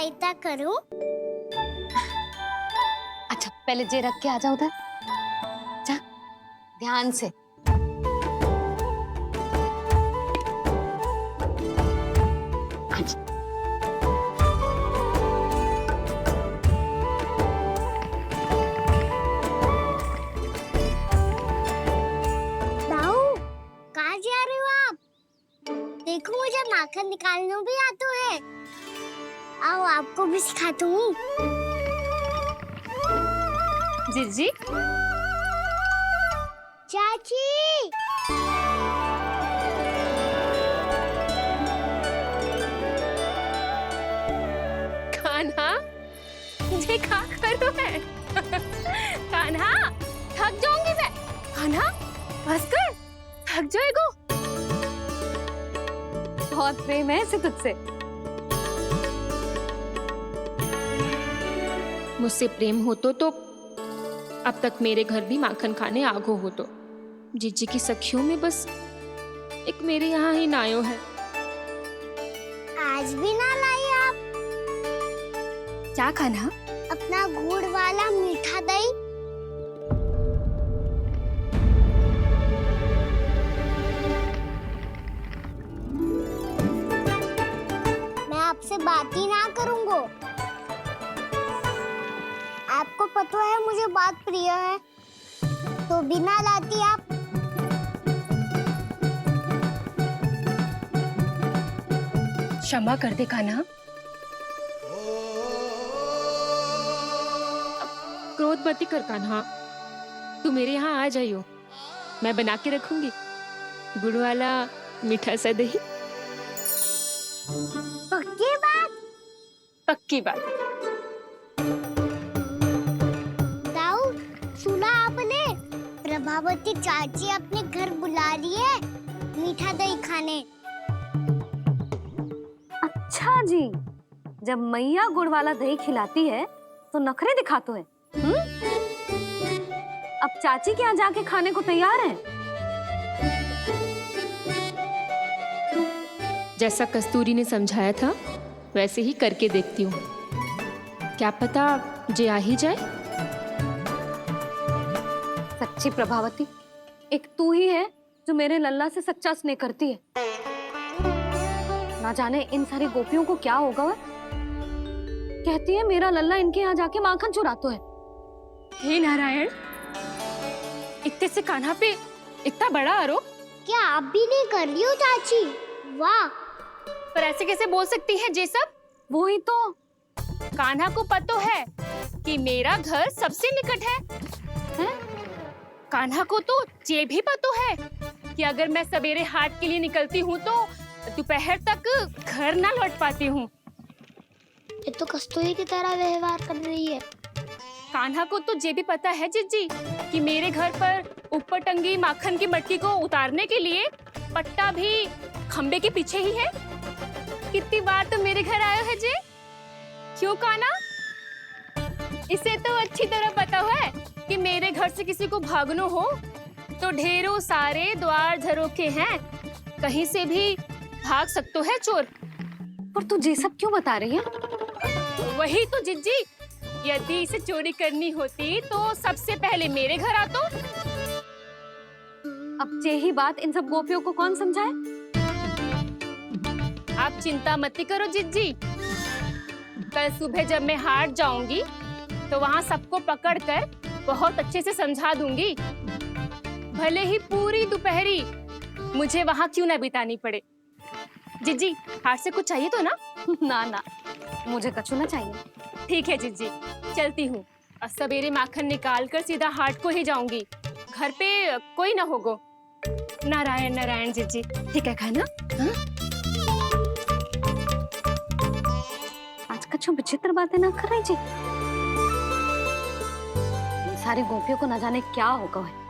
सहायता करूं? अच्छा पहले जे रख के आ जा उधर, जा ध्यान से। अच्छा। दाऊ, कहाँ जा रहे हो आप? देखो मुझे माखन निकालना भी आता है। आओ आपको भी सिखाता हूँ। जीजी, चाची, कान्हा ये क्या करो है? कान्हा थक जाऊंगी मैं। कान्हा बस कर, थक जाएगो। बहुत प्रेम है इसे तुझसे। मुझसे प्रेम हो तो अब तक मेरे घर भी माखन खाने आगो हो तो। जीजी की सखियों में बस एक मेरे यहाँ ही नायो है। आज भी ना लाई आप क्या कान्हा? अपना गुड़ वाला मीठा दही? मैं आपसे बात ही ना करूंगा। आपको पता है मुझे बात प्रिय है, तो बिना लाती आप। क्षमा कर दे कान्हा। क्रोध मत कर कान्हा, तू मेरे यहाँ आ जाइयो, मैं बना के रखूंगी गुड़ वाला मीठा सा दही। पक्की बात? पक्की बात। दाऊ, सुना आपने? प्रभावती चाची अपने घर बुला रही है मीठा दही खाने। अच्छा जी, जब मैया गुड़ वाला दही खिलाती है तो नखरे दिखाते हैं। अब चाची के यहाँ जाके खाने को तैयार है। जैसा कस्तूरी ने समझाया था वैसे ही करके देखती हूँ, क्या पता जे आ ही जाए। सच्ची प्रभावती, एक तू ही है जो मेरे लल्ला से सच्चा स्नेह करती है। ना जाने इन सारी गोपियों को क्या होगा। वह कहती है मेरा लल्ला इनके यहाँ जाके माखन चुराता है। हे नारायण, इतने से कान्हा पे इतना बड़ा आरोप। क्या आप भी नहीं कर रही हो चाची? वाह! पर ऐसे कैसे बोल सकती है जे सब? वो ही तो। कान्हा को पता है कि मेरा घर सबसे निकट है? कान्हा को तो ये भी पता है कि अगर मैं सवेरे हाट के लिए निकलती हूँ तो दोपहर तक घर ना लौट पाती हूँ। ये तो कस्तूरी की तरह व्यवहार कर रही है। कान्हा को तो ये भी पता है जीजी कि मेरे घर पर ऊपर टंगी माखन की मटकी को उतारने के लिए पट्टा भी खंबे के पीछे ही है। कितनी बार तो मेरे घर आयो है जे। क्यों कान्हा? इसे तो अच्छी तरह पता है कि मेरे घर से किसी को भागना हो तो ढेरों सारे द्वार झरोखे हैं, कहीं से भी भाग सकते है चोर। पर तू ये सब क्यों बता रही है? वही तो जिज्जी, यदि इसे चोरी करनी होती तो सबसे पहले मेरे घर आतो। अब यही बात इन सब गोपियों को कौन समझाए? आप चिंता मत करो जिज्जी, कल सुबह जब मैं हाट जाऊंगी तो वहाँ सबको पकड़कर बहुत अच्छे से समझा दूंगी। भले ही पूरी दोपहरी मुझे वहाँ क्यों ना बितानी पड़े। जिज्जी, हाट से कुछ चाहिए तो ना? ना ना, मुझे कछु ना चाहिए। ठीक है जिज्जी, चलती हूँ। और सवेरे माखन निकाल कर सीधा हाट को ही जाऊंगी, घर पे कोई ना होगो। नारायण नारायण जिज्जी, ठीक है खाना? हाँ? आज कछु विचित्र बातें ना कर रही जी। इन सारी गोपियों को न जाने क्या होगा है।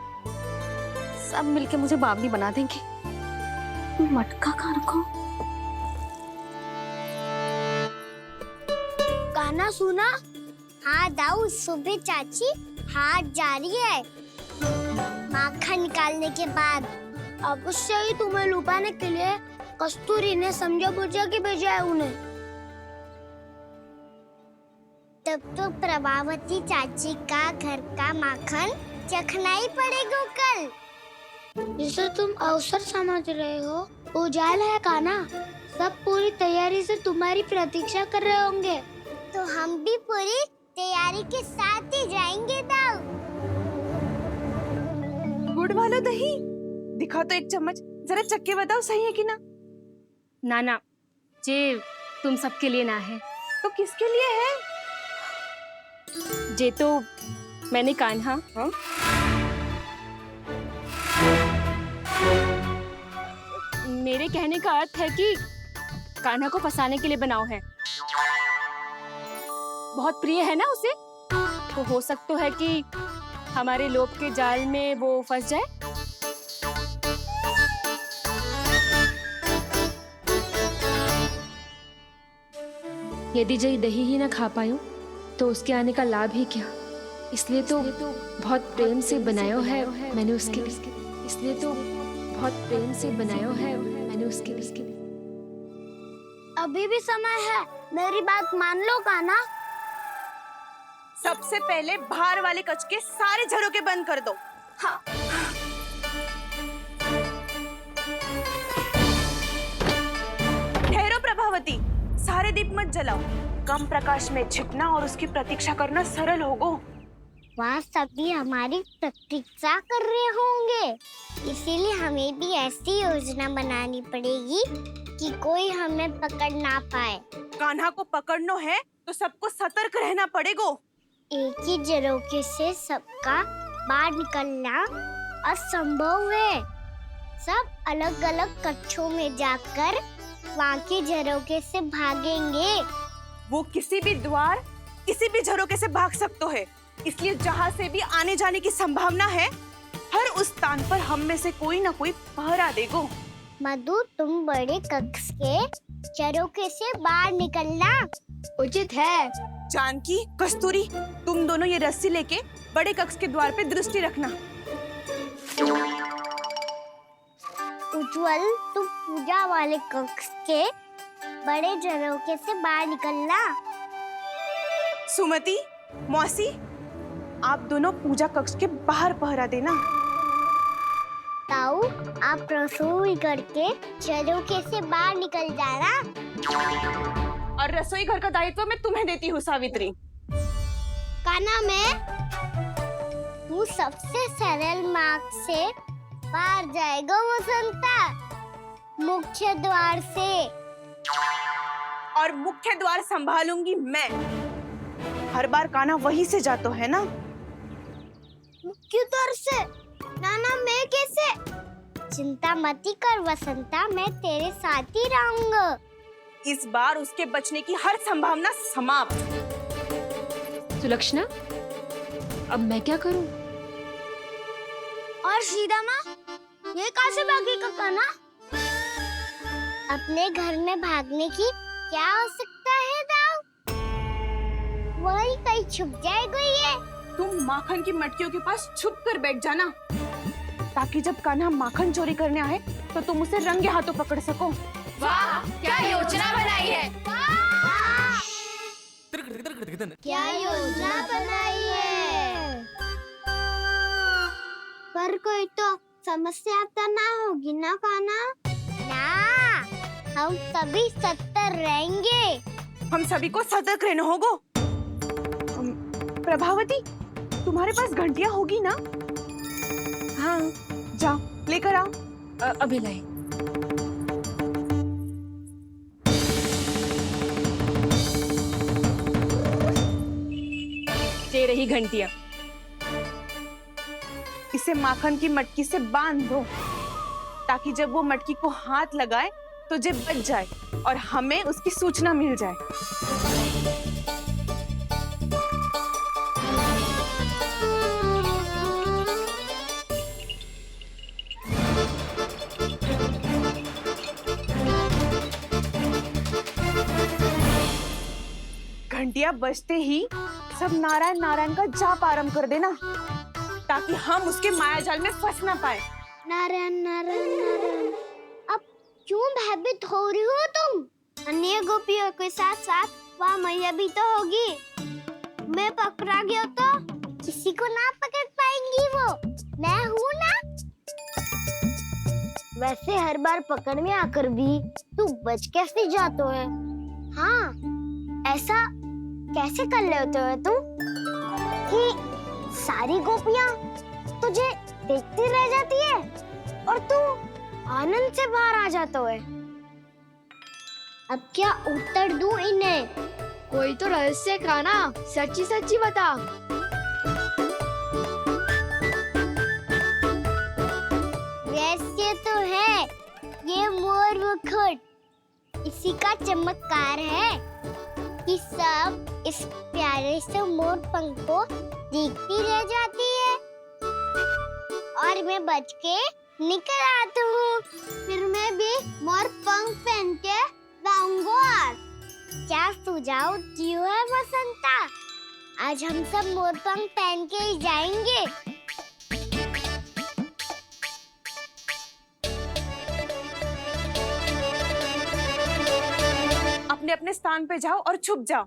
सब मिलके मुझे बावली बना देंगे। मटका कहाँ रखो? गाना सुना? हाँ दाऊ, सुबह चाची हाट जा रही है माखन निकालने के बाद। अवश्य ही तुम्हें लुभाने के लिए कस्तूरी ने समझा बुझा के भेजा है उन्हें। तब तो प्रभावती चाची का घर का माखन चखना ही पड़ेगा कल। जिसे तुम अवसर समझ रहे हो, उजाला है कान्हा। सब पूरी तैयारी से तुम्हारी प्रतीक्षा कर रहे होंगे। तो हम भी पूरी तैयारी के साथ ही जाएंगे दाऊ। गुड़ वाला दही दिखा तो एक चम्मच, जरा चक्के बताओ सही है कि ना। ना जे तुम सबके लिए ना है। तो किसके लिए है? जे तो मैंने कान्हा हाँ? मेरे कहने का अर्थ है कि कान्हा को फंसाने के लिए बनाओ है। बहुत प्रिय है ना उसे, तो हो सकता है कि हमारे लोभ के जाल में वो फंस जाए। यदि जय दही ही ना खा पायूं तो उसके आने का लाभ ही क्या। इसलिए तो बहुत प्रेम से बनाया है मैंने उसके लिए। इसलिए तो बहुत प्रेम से बनाया है मैंने उसके लिए। अभी भी समय है, मेरी बात मान लो कान्हा। सबसे पहले बाहर वाले कच के सारे झरोके बंद कर दो। हाँ। ठहरो प्रभावती, सारे दीप मत जलाओ। कम प्रकाश में छिपना और उसकी प्रतीक्षा करना सरल होगो। वहाँ सभी हमारी प्रतीक्षा कर रहे होंगे, इसीलिए हमें भी ऐसी योजना बनानी पड़ेगी कि कोई हमें पकड़ ना पाए। कान्हा को पकड़ना है तो सबको सतर्क रहना पड़ेगा। एक ही झरोखे से सबका बाहर निकलना असंभव है। सब अलग अलग कक्षों में जाकर वहाँ के झरोखे से भागेंगे। वो किसी भी द्वार, किसी भी झरोके से भाग सकते है, इसलिए जहाँ से भी आने जाने की संभावना है, हर उस स्थान पर हम में से कोई ना कोई पहरा देगो। मधु, तुम बड़े कक्ष के झरोखे से बाहर निकलना उचित है। जानकी, कस्तूरी, तुम दोनों ये रस्सी लेके बड़े कक्ष के द्वार पे दृष्टि रखना। उज्जवल, तुम पूजा वाले कक्ष के बड़े झरोखे से बाहर निकलना। सुमति, मौसी, आप दोनों पूजा कक्ष के बाहर पहरा देना। ताऊ, आप रसोई करके झरोखे से बाहर निकल जाना। और रसोई घर का दायित्व मैं तुम्हें देती हूँ सावित्री। कान्हा, तू सबसे सरल मार्ग से बाहर जाएगा वसंता, मुख्य द्वार से। और मुख्य द्वार संभालूंगी मैं। हर बार कान्हा वहीं से जातो है ना। मुख्य द्वार से? नाना, मैं कैसे? चिंता मत कर वसंता, मैं तेरे साथ ही रहूंगा। इस बार उसके बचने की हर संभावना समाप्त। सुलक्षणा, अब मैं क्या करूं? और सीधा माँ, ये कहाँ से भागेगा कान्हा? अपने घर में भागने की क्या हो सकता है दाऊ? वहीं कहीं छुप जाएगा ये। तुम माखन की मटकियों के पास छुप कर बैठ जाना, ताकि जब कान्हा माखन चोरी करने आए तो तुम उसे रंगे हाथों पकड़ सको। वाह, क्या योजना बनाई है। क्या योजना बनाई है? पर कोई तो समस्या तो ना होगी ना कान्हा? ना, हम सभी सतर्क रहेंगे। हम सभी को सतर्क रहना होगा। प्रभावती, तुम्हारे पास घंटियां होगी ना? हाँ, जाओ लेकर आओ। अभी लाई। ये रही घंटियां। इसे माखन की मटकी से बांध दो, ताकि जब वो मटकी को हाथ लगाए तो जे बच जाए और हमें उसकी सूचना मिल जाए। घंटियां बजते ही सब नारायण नारायण का जाप आरंभ कर देना, ताकि हम उसके मायाजाल में फंस ना पाए। नारायण नारायण नारायण। अब क्यों भयभीत हो रही हो तुम? अन्य गोपियों के साथ साथ वहाँ मैया भी तो होगी। मैं पकड़ा गया तो किसी को ना पकड़ पाएंगी वो, मैं हूँ ना। वैसे हर बार पकड़ में आकर भी तू बच कैसे जाता है? हाँ, ऐसा कैसे कर लेते हो तुम कि सारी गोपियाँ तुझे देखती रह जाती है और तू आनंद से बाहर आ जाता है? अब क्या उत्तर दूं इन्हें? कोई तो रहस्य काना, सच्ची सच्ची बता। वैसे तो है, ये मोर मुकुट इसी का चमत्कार है कि सब इस प्यारे से मोर पंख को देखती रह जाती है और मैं बच के निकल आता हूँ। फिर मैं भी मोर पंख पहन के लाऊंगा। क्या सुझाव दियो है बसंता? आज हम सब मोर पंख पहन के ही जाएंगे। अपने अपने स्थान पे जाओ और छुप जाओ।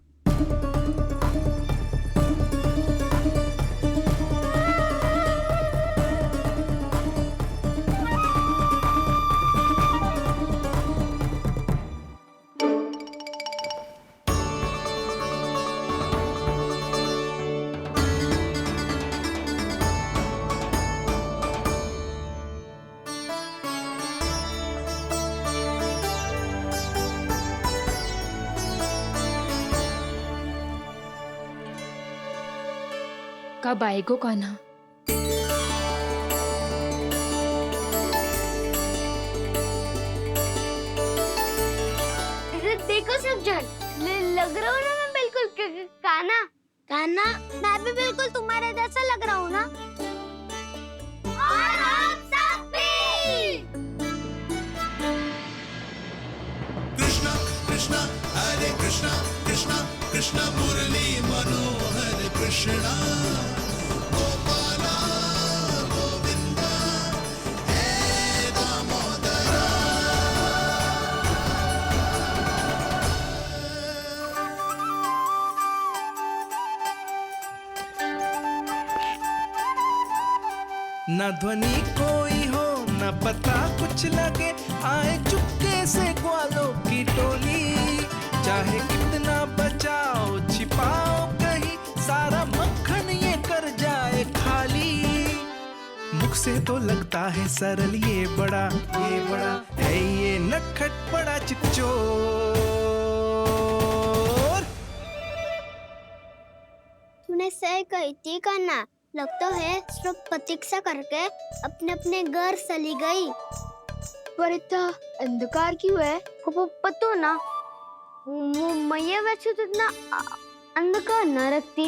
कब आएगो कान्हा? देखो सब जन, लग रहा हूँ ना मैं बिल्कुल कान्हा। कान्हा, मैं भी बिल्कुल तुम्हारे जैसा लग रहा हूँ ना? और हम सब भी। कृष्णा कृष्णा हरे कृष्णा कृष्णा कृष्णा मुरली मनोहर कृष्णा गोपाला गोविंदा हे दामोदरा। न ध्वनि कोई हो न पता कुछ लगे, आए चुपके से ग्वालों की टोली। चाहे कितना बचाओ छिपाओ कहीं, सारा मक्खन ये कर जाए खाली। मुख से तो लगता है सरल, ये बड़ा है ये नटखट बड़ा चिच्चोर। तूने सही कही थी कान्हा, लगता है सिर्फ प्रतीक्षा करके अपने अपने घर चली गई। पर इतना अंधकार क्यों है? पतो ना, मैं वैसे तो इतना अंधकार न रखती।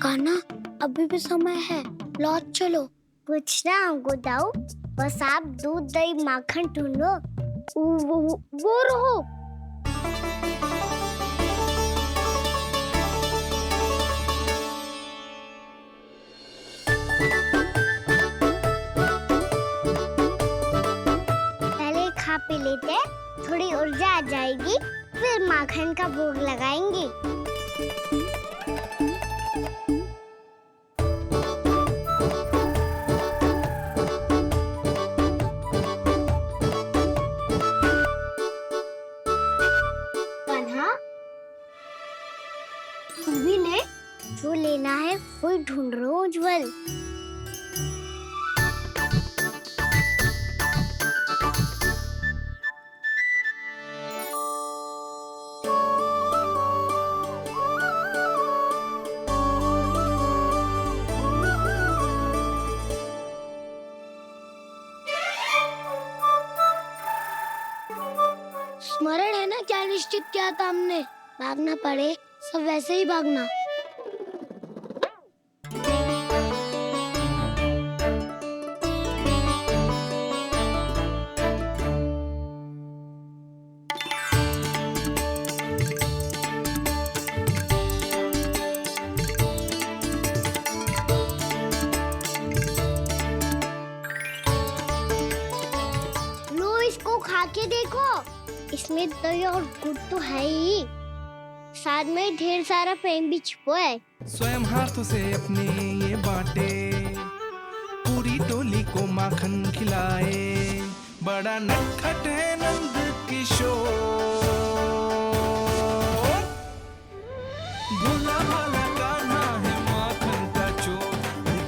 कान्हा, अभी भी समय है, लौट चलो। कुछ ना हमको दाऊ, बस आप दूध दही माखन ढूंढो। वो रहो। पहले खा पी लेते, थोड़ी ऊर्जा आ जाएगी, फिर माखन का भोग लगाएंगे। कान्हा, तू भी ले, जो लेना है वही ढूंढ रहा हूँ उज्जवल। स्मरण है ना क्या निश्चित किया था हमने? भागना पड़े सब वैसे ही भागना। लो, इसको खा के देखो, इसमें दही और गुड़ तो है ही। साथ में ढेर सारा प्रेम भी छुपा है। स्वयं हाथों से अपने ये बांटे, पूरी टोली को माखन खिलाए, बड़ा नटखट है नंद किशोर। भोला भाला कान्हा है माखन का चोर,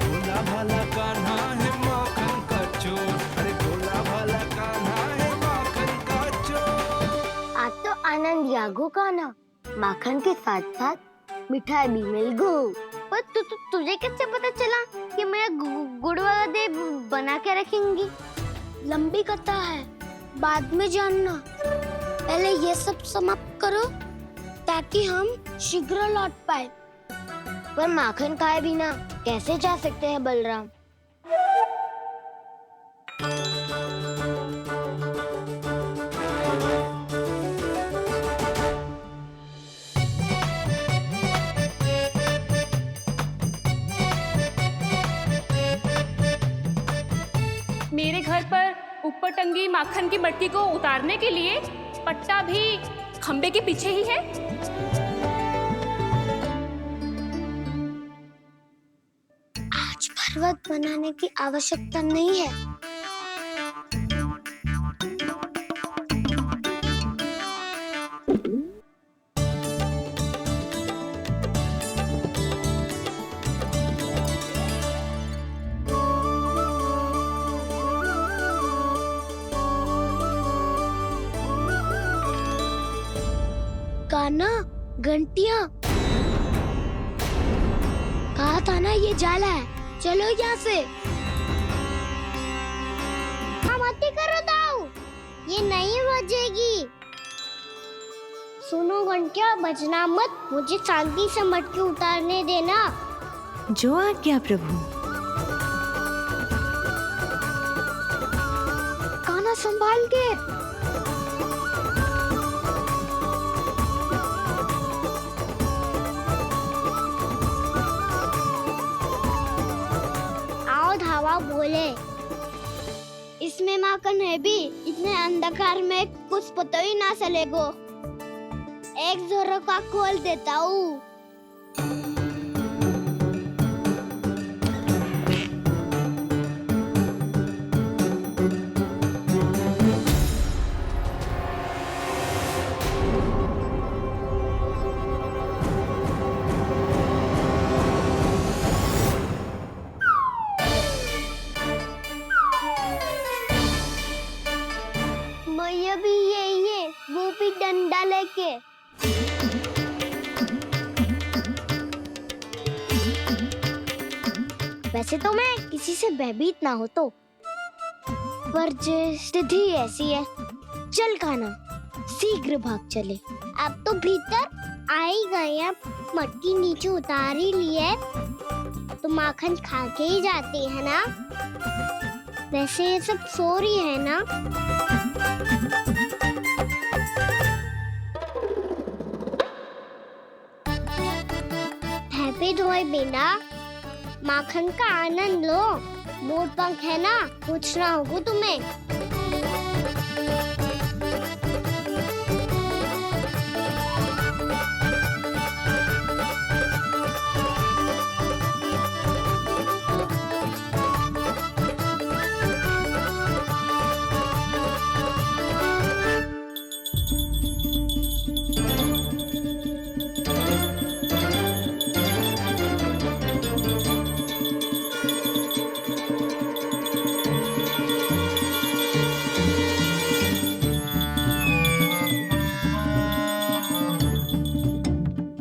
भोला भाला कान्हा है माखन का चोर, अरे भोला भाला कान्हा है माखन का चोर। आज तो आनंद यागो का ना, माखन के साथ साथ मिठाई भी मिल गई। पर तुझे कैसे पता चला कि मैं गुड़ वाला दे बना के रखेंगी? लंबी कथा है, बाद में जानना। पहले ये सब समाप्त करो ताकि हम शीघ्र लौट पाए। पर माखन खाए बिना कैसे जा सकते हैं बलराम? मेरे घर पर ऊपर टंगी माखन की मटकी को उतारने के लिए पट्टा भी खंबे के पीछे ही है। आज पर्वत बनाने की आवश्यकता नहीं है। कान्हा, घंटियां, कहा था ना ये जाला है। चलो यहाँ से। मत करो दाऊ, ये नहीं बजेगी। सुनो घंटियां, बजना मत, मुझे शांति से मटकी उतारने देना। जो आज्ञा प्रभु। कान्हा संभाल के। धावा बोले, इसमें माखन है भी, इतने अंधकार में कुछ पता ही ना चलेगो। एक जोरों का खोल देता हूँ। भी यही है, वो भी डंडा लेके। वैसे तो मैं किसी से भयभीत ना हो तो, पर स्थिति ऐसी है। चल कान्हा, शीघ्र भाग चले। अब तो भीतर आ ही गए हैं, मटकी नीचे उतार ही ली है, तो माखन खा के ही जाते हैं ना। वैसे ये सब सो रही है ना। हैप्पी धोए बिना माखन का आनंद लो। मोर पंख है ना, पूछना होगा तुम्हें।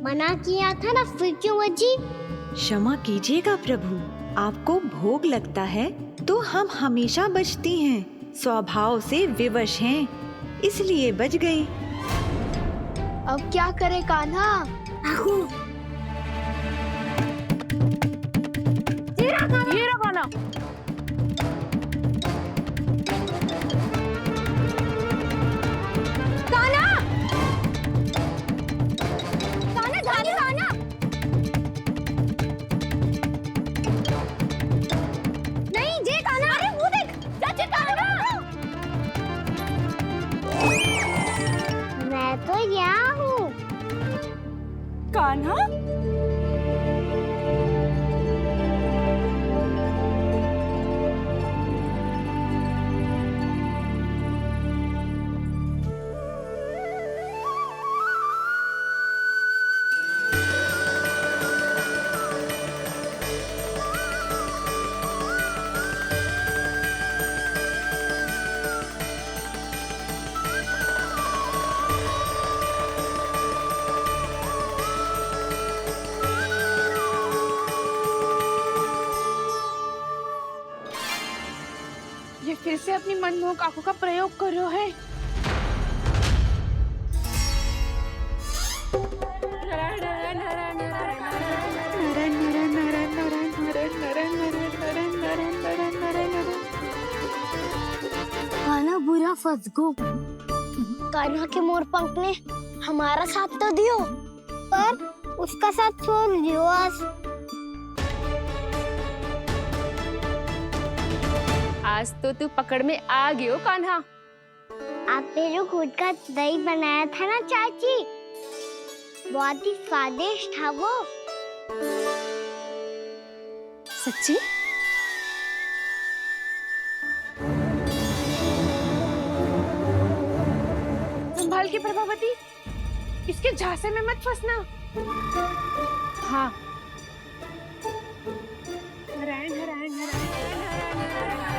मना किया था ना, फिर क्यों बजी? क्षमा कीजिएगा प्रभु, आपको भोग लगता है तो हम हमेशा बजती हैं। स्वभाव से विवश हैं, इसलिए बज गई। अब क्या करे कान्हा? ये रखो ना। कान्हा, ये फिर से अपनी मनमोहक आंखों का प्रयोग कर रहे है। कान्हा बुरा फंस गो। कान्हा के मोर पंख ने हमारा साथ तो दियो, पर उसका साथ छोड़ दियो आज। आज तो तू पकड़ में आ गई हो कान्हा। आपने जो खुद का दही बनाया था ना चाची, बहुत ही स्वादिष्ट था वो। सच्ची? संभाल के प्रभावती, इसके झांसे में मत फंसना। हाँ। नारायण नारायण नारायण नारायण नारायण।